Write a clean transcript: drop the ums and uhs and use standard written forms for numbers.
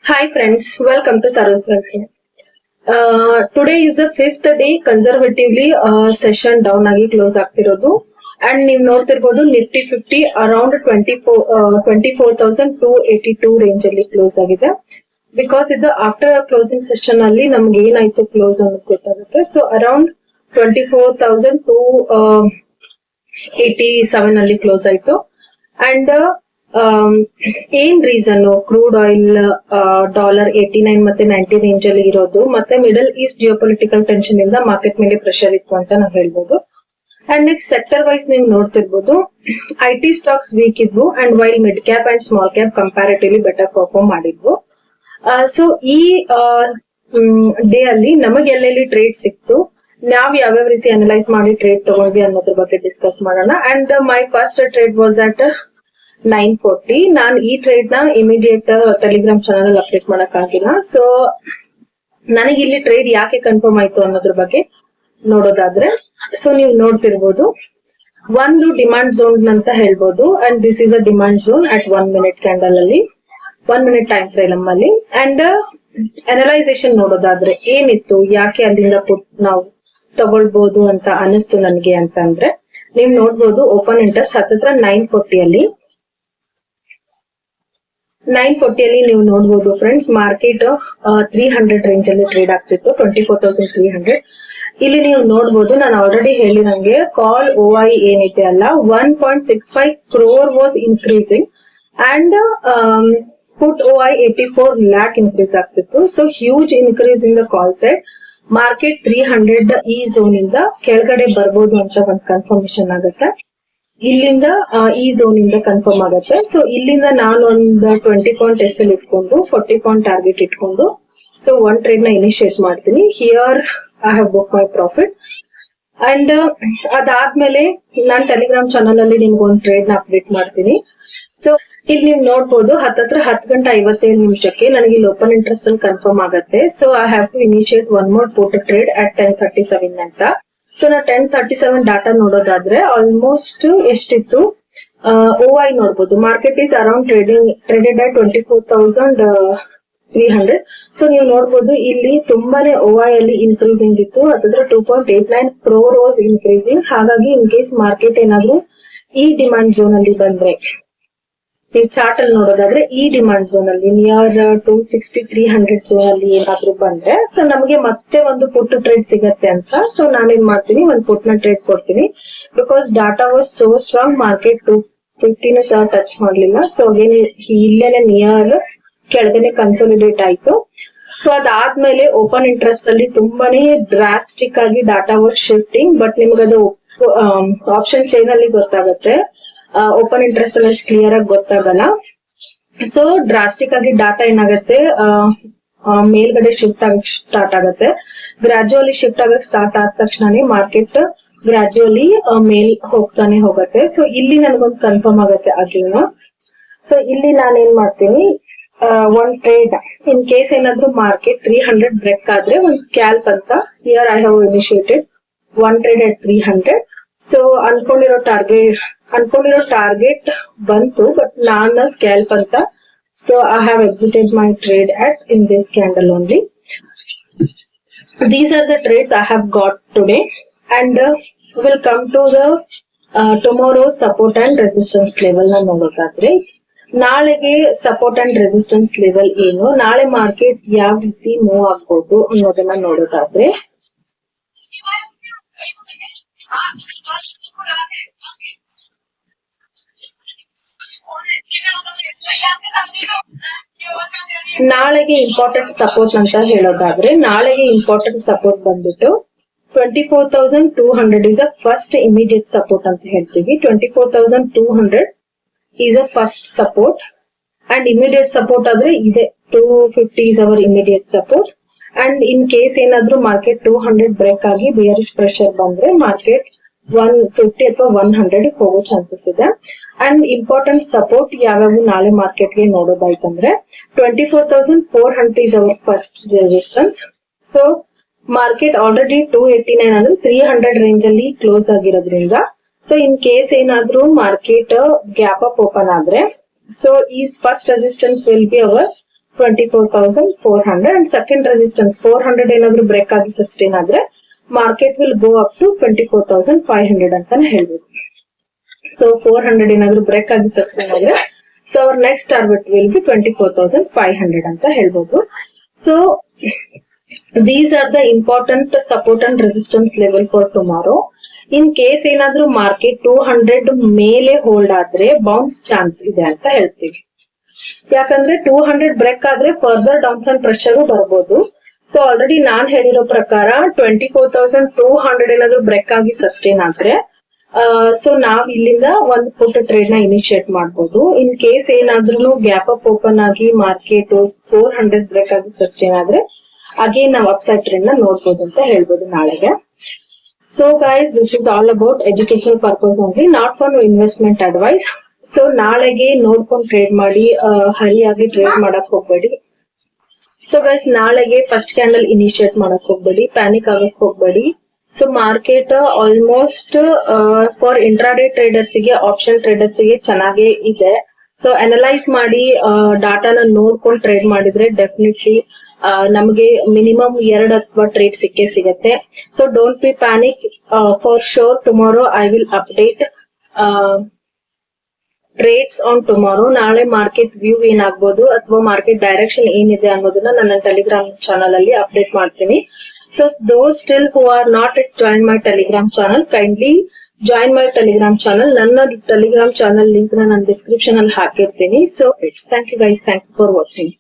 Hi friends, welcome to Saro's Wealth. Today is the fifth day conservatively session down ಆಗಿ close ಆಗ್ತಿರೋದು and ನೀವು ನೋಡ್ತಿರ್ಬೋದು Nifty 50 around 24,282 range ಅಲ್ಲಿ close ಆಗಿದೆ. Because ಇದು ಆಫ್ಟರ್ ಕ್ಲೋಸಿಂಗ್ ಸೆಷನ್ ಅಲ್ಲಿ ನಮ್ಗೆ ಏನಾಯ್ತು ಕ್ಲೋಸ್ ಅನ್ನೋದು ಗೊತ್ತಾಗುತ್ತೆ. ಸೊ ಅರೌಂಡ್ 24,287 ಅಲ್ಲಿ ಕ್ಲೋಸ್ ಆಯ್ತು. ಅಂಡ್ ಏನ್ ರೀಸನ್ ಕ್ರೂಡ್ ಆಯಿಲ್ ಡಾಲರ್ 89 ಮತ್ತೆ 90 ರೇಂಜ್ ಅಲ್ಲಿ ಇರೋದು ಮತ್ತೆ ಮಿಡಲ್ ಈಸ್ಟ್ ಜಿಯೋಪೊಲಿಟಿಕಲ್ ಟೆನ್ಷನ್ ಇಂದ ಮಾರ್ಕೆಟ್ ಮೇಲೆ ಪ್ರೆಷರ್ ಇತ್ತು ಅಂತ ನಾವು ಹೇಳ್ಬೋದು. ಅಂಡ್ ನೆಕ್ಸ್ಟ್ ಸೆಕ್ಟರ್ ವೈಸ್ ನೀವು ನೋಡ್ತಿರ್ಬೋದು ಐಟಿ ಸ್ಟಾಕ್ಸ್ ವೀಕ್ ಇದ್ವು and while mid cap and small cap comparatively better perform ಮಾಡಿದ್ವು. ಸೊ ಈ ಡೇ ಅಲ್ಲಿ ನಮಗೆ ಎಲ್ಲೆಲ್ಲಿ ಟ್ರೇಡ್ ಸಿಕ್ತು, ನಾವ್ ಯಾವ್ಯಾವ ರೀತಿ ಅನಲೈಸ್ ಮಾಡಿ ಟ್ರೇಡ್ ತಗೊಂಡ್ವಿ ಅನ್ನೋದ್ರ ಬಗ್ಗೆ ಡಿಸ್ಕಸ್ ಮಾಡೋಣ. And my first trade was at 940. ನಾನ್ ಈ ಟ್ರೇಡ್ ನ ಇಮಿಡಿಯೇಟ್ ಟೆಲಿಗ್ರಾಮ್ ಚಾನಲ್ ಅಲ್ಲಿ ಅಪ್ಡೇಟ್ ಮಾಡಕ್ ಆಗಿಲ್ಲ. ಸೊ ನನಗೆ ಇಲ್ಲಿ ಟ್ರೇಡ್ ಯಾಕೆ ಕನ್ಫರ್ಮ್ ಆಯ್ತು ಅನ್ನೋದ್ರ ಬಗ್ಗೆ ನೋಡೋದಾದ್ರೆ, ಸೊ ನೀವು ನೋಡ್ತಿರ್ಬೋದು ಒಂದು ಡಿಮಾಂಡ್ ಝೋನ್ ಅಂತ ಹೇಳ್ಬೋದು. And this is a demand zone at 1 minute candle ಅಲ್ಲಿ 1 minute ಟೈಮ್ ಫ್ರೇಮ್ ಅಲ್ಲಿ. ಅಂಡ್ ಅನಲೈಸೇಷನ್ ನೋಡೋದಾದ್ರೆ ಏನಿತ್ತು, ಯಾಕೆ ಅಲ್ಲಿಂದ ನಾವು ತಗೊಳ್ಬಹುದು ಅಂತ ಅನಿಸ್ತು ನನ್ಗೆ ಅಂತಂದ್ರೆ, ನೀವ್ ನೋಡ್ಬೋದು ಓಪನ್ ಇಂಟ್ರೆಸ್ಟ್ ಹತ್ತತ್ರ 940 ಅಲ್ಲಿ ನೀವು ನೋಡ್ಬೋದು ಫ್ರೆಂಡ್ಸ್, ಮಾರ್ಕೆಟ್ 300 ರೇಂಜ್ ಅಲ್ಲಿ ಟ್ರೇಡ್ ಆಗ್ತಿತ್ತು, 24,300. ಇಲ್ಲಿ ನೀವು ನೋಡ್ಬೋದು ನಾನು ಆಲ್ರೆಡಿ ಹೇಳಿದಂಗೆ ಕಾಲ್ OI ಏನಿದೆ ಅಲ್ಲ 1.65 crore was increasing and put OI 84 lakh increase ಆಗ್ತಿತ್ತು. So huge increase in the call side. Market 300 ಈ ಝೋನ್ ಇಂದ ಕೆಳಗಡೆ ಬರ್ಬೋದು ಅಂತ ಒಂದು ಕನ್ಫರ್ಮೇಶನ್ ಆಗುತ್ತೆ. ಇಲ್ಲಿಂದ ಈ ಝೋನ್ ಇಂದ ಕನ್ಫರ್ಮ್ ಆಗುತ್ತೆ. ಸೊ ಇಲ್ಲಿಂದ ನಾನು ಒಂದು 20 ಪಾಯಿಂಟ್ SL ಇಟ್ಕೊಂಡು 40 ಪಾಯಿಂಟ್ ಟಾರ್ಗೆಟ್ ಇಟ್ಕೊಂಡು ಸೊ ಒನ್ ಟ್ರೇಡ್ ನ ಇನಿಶಿಯೇಟ್ ಮಾಡ್ತೀನಿ. Here I have book my profit. And ಅದಾದ್ಮೇಲೆ ನಾನ್ ಟೆಲಿಗ್ರಾಮ್ ಚಾನಲ್ ಅಲ್ಲಿ ನಿಮ್ಗೆ ಒಂದು ಟ್ರೇಡ್ ನ ಅಪ್ಡೇಟ್ ಮಾಡ್ತೀನಿ. ಸೊ ಇಲ್ಲಿ ನೀವು ನೋಡ್ಬೋದು ಹತ್ತತ್ರ 10:57 ನನಗೆ ಇಲ್ಲಿ ಓಪನ್ ಇಂಟ್ರೆಸ್ಟ್ ಅಲ್ಲಿ ಕನ್ಫರ್ಮ್ ಆಗುತ್ತೆ. So I have to initiate one more put trade at 10:37 ಅಂತ. ಸೊ ನಾ 10:37 ಡಾಟಾ ನೋಡೋದಾದ್ರೆ ಆಲ್ಮೋಸ್ಟ್ ಎಷ್ಟಿತ್ತು, OI ನೋಡ್ಬೋದು market is around traded at 24,300. So ನೀವು ನೋಡ್ಬೋದು ಇಲ್ಲಿ ತುಂಬಾನೇ OI ಅಲ್ಲಿ ಇನ್ಕ್ರೀಸಿಂಗ್ ಇತ್ತು. ಹತ್ತತ್ರ 2.89 crore ವಾಸ್ ಇನ್ಕ್ರೀಸಿಂಗ್. ಹಾಗಾಗಿ ಇನ್ ಕೇಸ್ ಮಾರ್ಕೆಟ್ ಏನಾದ್ರು ಈ ಡಿಮಾಂಡ್ ಝೋನ್ ಅಲ್ಲಿ ಬಂದ್ರೆ, ನೀವು ಚಾರ್ಟ್ ಅಲ್ಲಿ ನೋಡೋದಾದ್ರೆ ಈ ಡಿಮಾಂಡ್ ಝೋನ್ ಅಲ್ಲಿ ನಿಯರ್ 260-300 ಝೋನ್ ಅಲ್ಲಿ ಏನಾದ್ರು ಬಂದ್ರೆ ಸೊ ನಮಗೆ ಮತ್ತೆ ಒಂದು ಪುಟ್ ಟ್ರೇಡ್ ಸಿಗತ್ತೆ ಅಂತ. ಸೊ ನಾನೇನ್ ಮಾಡ್ತೀನಿ, ಒಂದು ಪುಟ್ ನ ಟ್ರೇಡ್ ಕೊಡ್ತೀನಿ. Because data was so strong, market 250 ಸಹ ಟಚ್ ಮಾಡ್ಲಿಲ್ಲ. ಸೊ ಅಗೇನ್ ಇಲ್ಲೇನೆ ನಿಯರ್ ಕೆಳಗನೆ ಕನ್ಸಾಲಿಡೇಟ್ ಆಯ್ತು. ಸೊ ಅದಾದ್ಮೇಲೆ ಓಪನ್ ಇಂಟ್ರೆಸ್ಟ್ ಅಲ್ಲಿ ತುಂಬಾನೇ ಡ್ರಾಸ್ಟಿಕ್ ಆಗಿ ಡಾಟಾ ವಾಸ್ ಶಿಫ್ಟಿಂಗ್. ಬಟ್ ನಿಮ್ಗದು ಆಪ್ಷನ್ ಚೈನ್ ಅಲ್ಲಿ ಗೊತ್ತಾಗುತ್ತೆ, ಓಪನ್ ಇಂಟ್ರೆಸ್ಟ್ ಅಲ್ಲಿ ಅಷ್ಟು ಕ್ಲಿಯರ್ ಆಗಿ ಗೊತ್ತಾಗಲ್ಲ. ಸೊ ಡ್ರಾಸ್ಟಿಕ್ ಆಗಿ ಡಾಟಾ ಏನಾಗುತ್ತೆ ಮೇಲ್ಗಡೆ ಶಿಫ್ಟ್ ಆಗಕ್ ಸ್ಟಾರ್ಟ್ ಆಗುತ್ತೆ. ಗ್ರಾಜುವಲಿ ಶಿಫ್ಟ್ ಆಗಕ್ ಸ್ಟಾರ್ಟ್ ಆದ ತಕ್ಷಣನೇ ಮಾರ್ಕೆಟ್ ಗ್ರಾಜುವಲಿ ಮೇಲ್ ಹೋಗ್ತಾನೆ ಹೋಗುತ್ತೆ. ಸೊ ಇಲ್ಲಿ ನನಗೊಂದು ಕನ್ಫರ್ಮ್ ಆಗುತ್ತೆ ಅಗೇನ್. ಸೊ ಇಲ್ಲಿ ನಾನೇನ್ ಮಾಡ್ತೀನಿ, ಒಂದ್ ಟ್ರೇಡ್ ಇನ್ ಕೇಸ್ ಏನಾದ್ರು ಮಾರ್ಕೆಟ್ 300 ಬ್ರೇಕ್ ಆದ್ರೆ ಒಂದು ಸ್ಕ್ಯಾಲ್ಪ್ ಅಂತ here I have initiated one trade at 300. So ಅನ್ಕೊಂಡಿರೋ ಟಾರ್ಗೆಟ್ ಬಂತು, ಬಟ್ ನಾನು ಸ್ಕ್ಯಾಲ್ಪ್ ಅಂತ. So I have exited my trade at in this candle only. These are the trades I have got today. And will come to the tomorrow support and resistance level ನ ನೋಡೋದಾದ್ರೆ, ನಾಳೆಗೆ support and resistance level ಏನು, ನಾಳೆ market ಯಾವ ರೀತಿ move ಆಗ್ಬೋದು ಅನ್ನೋದನ್ನ ನೋಡೋದಾದ್ರೆ, ನಾಳೆಗೆ ಇಂಪಾರ್ಟೆಂಟ್ ಸಪೋರ್ಟ್ ಅಂತ ಹೇಳೋದಾದ್ರೆ, ನಾಳೆಗೆ ಇಂಪಾರ್ಟೆಂಟ್ ಸಪೋರ್ಟ್ ಬಂದ್ಬಿಟ್ಟು 24,200 is a first immediate support ಅಂತ ಹೇಳ್ತೀವಿ. 24,200 is a first support. And immediate support ಆದ್ರೆ ಇದೆ 250 is our immediate support. And in case ಏನಾದ್ರೂ ಮಾರ್ಕೆಟ್ 200 ಬ್ರೇಕ್ ಆಗಿ ಬಿಯರಿಶ್ ಪ್ರೆಷರ್ ಬಂದ್ರೆ ಮಾರ್ಕೆಟ್ 150 ಅಥವಾ 100 ಹೋಗೋ ಚಾನ್ಸಸ್ ಇದೆ. ಅಂಡ್ ಇಂಪಾರ್ಟೆಂಟ್ ಸಪೋರ್ಟ್ ಯಾವ್ಯಾವ ನಾಳೆ ಮಾರ್ಕೆಟ್ ಗೆ ನೋಡೋದಾಯ್ತಂದ್ರೆ 24,400 is our first resistance. So market already 289 ಅಂದ್ರೆ 300 ರೇಂಜ್ ಅಲ್ಲಿ ಕ್ಲೋಸ್ ಆಗಿರೋದ್ರಿಂದ, ಸೊ ಇನ್ ಕೇಸ್ ಏನಾದ್ರೂ ಮಾರ್ಕೆಟ್ ಗ್ಯಾಪ್ ಅಪ್ ಓಪನ್ ಆದ್ರೆ, ಸೊ ಈ first resistance will be our 24,400 and second resistance 400 ಏನಾದ್ರು ಬ್ರೇಕ್ ಆಗಿ ಸಸ್ಟೈನ್ ಆದ್ರೆ market will go up to 24,500 ಅಂತಾನೆ ಹೇಳ್ಬೋದು. ಸೊ 400 ಏನಾದ್ರು ಬ್ರೇಕ್ ಆಗಿ ಸಸ್ಟೈನ್ ಆದ್ರೆ so our next target will be 24,500 ಅಂತ ಹೇಳ್ಬೋದು. So these are the important support and resistance level for tomorrow. In case ಏನಾದ್ರೂ ಮಾರ್ಕೆಟ್ 200 ಮೇಲೆ ಹೋಲ್ಡ್ ಆದ್ರೆ ಬೌನ್ಸ್ ಚಾನ್ಸ್ ಇದೆ ಅಂತ ಹೇಳ್ತೀವಿ. ಯಾಕಂದ್ರೆ 200 ಬ್ರೇಕ್ ಆದ್ರೆ ಫರ್ದರ್ ಡೌನ್ ಸೈಡ್ ಪ್ರೆಷರ್ ಬರ್ಬೋದು. ಸೊ ಆಲ್ರೆಡಿ ನಾನ್ ಹೇಳಿರೋ ಪ್ರಕಾರ 24,200 ಏನಾದ್ರು ಬ್ರೇಕ್ ಆಗಿ ಸಸ್ಟೈನ್ ಆದ್ರೆ ಸೊ ನಾವ್ ಇಲ್ಲಿಂದ ಒಂದು ಪುಟ್ ಟ್ರೇಡ್ ನ ಇನಿಶಿಯೇಟ್ ಮಾಡಬಹುದು. ಇನ್ ಕೇಸ್ ಏನಾದ್ರೂ ಗ್ಯಾಪ್ ಅಪ್ ಓಪನ್ ಆಗಿ ಮಾರ್ಕೆಟ್ 400 ಬ್ರೇಕ್ ಆಗಿ ಸಸ್ಟೈನ್ ಆದ್ರೆ ಅಗೇನ್ ನಾವು ಅಪ್ಸೈಡ್ ಟ್ರೆಂಡ್ ನ ನೋಡ್ಬೋದು ಅಂತ ಹೇಳ್ಬೋದು ನಾಳೆಗೆ. So guys, this is all about education purpose only, not for investment advice. So ನಾಳೆಗೆ ನೋಡ್ಕೊಂಡು ಟ್ರೇಡ್ ಮಾಡಿ, ಹರಿಯಾಗಿ ಟ್ರೇಡ್ ಮಾಡಕ್ ಹೋಗ್ಬೇಡಿ. ಸೊ ಗೈಸ್, ನಾಳೆಗೆ ಫಸ್ಟ್ ಕ್ಯಾಂಡಲ್ ಇನಿಶಿಯೇಟ್ ಮಾಡಕ್ ಹೋಗ್ಬೇಡಿ, ಪ್ಯಾನಿಕ್ ಆಗಕ್ ಹೋಗ್ಬೇಡಿ. So market almost for intraday traders ಗೆ, ಆಪ್ಷನ್ ಟ್ರೇಡರ್ಸ್ ಗೆ ಚೆನ್ನಾಗೇ ಇದೆ. ಸೊ ಅನಲೈಸ್ ಮಾಡಿ ಡಾಟಾನ ನೋಡ್ಕೊಂಡು ಟ್ರೇಡ್ ಮಾಡಿದ್ರೆ ಡೆಫಿನೆಟ್ಲಿ ನಮಗೆ ಮಿನಿಮಮ್ 2 ಅಥವಾ ಟ್ರೇಡ್ ಸಿಕ್ಕೇ ಸಿಗತ್ತೆ. So don't be panic. For sure tomorrow I will update trades on tomorrow. ನಾಳೆ ಮಾರ್ಕೆಟ್ ವ್ಯೂ ಏನಾಗ್ಬೋದು ಅಥವಾ ಮಾರ್ಕೆಟ್ ಡೈರೆಕ್ಷನ್ ಏನಿದೆ ಅನ್ನೋದನ್ನ ನನ್ನ ಟೆಲಿಗ್ರಾಮ್ ಚಾನಲ್ ಅಲ್ಲಿ ಅಪ್ಡೇಟ್ ಮಾಡ್ತೀನಿ. So those still who are not yet joined my Telegram channel, kindly join my Telegram channel. ನನ್ನ Telegram channel link ನ ನಾನು description ಅಲ್ಲಿ ಹಾಕಿರ್ತೀನಿ. So it's thank you guys. Thank you for watching.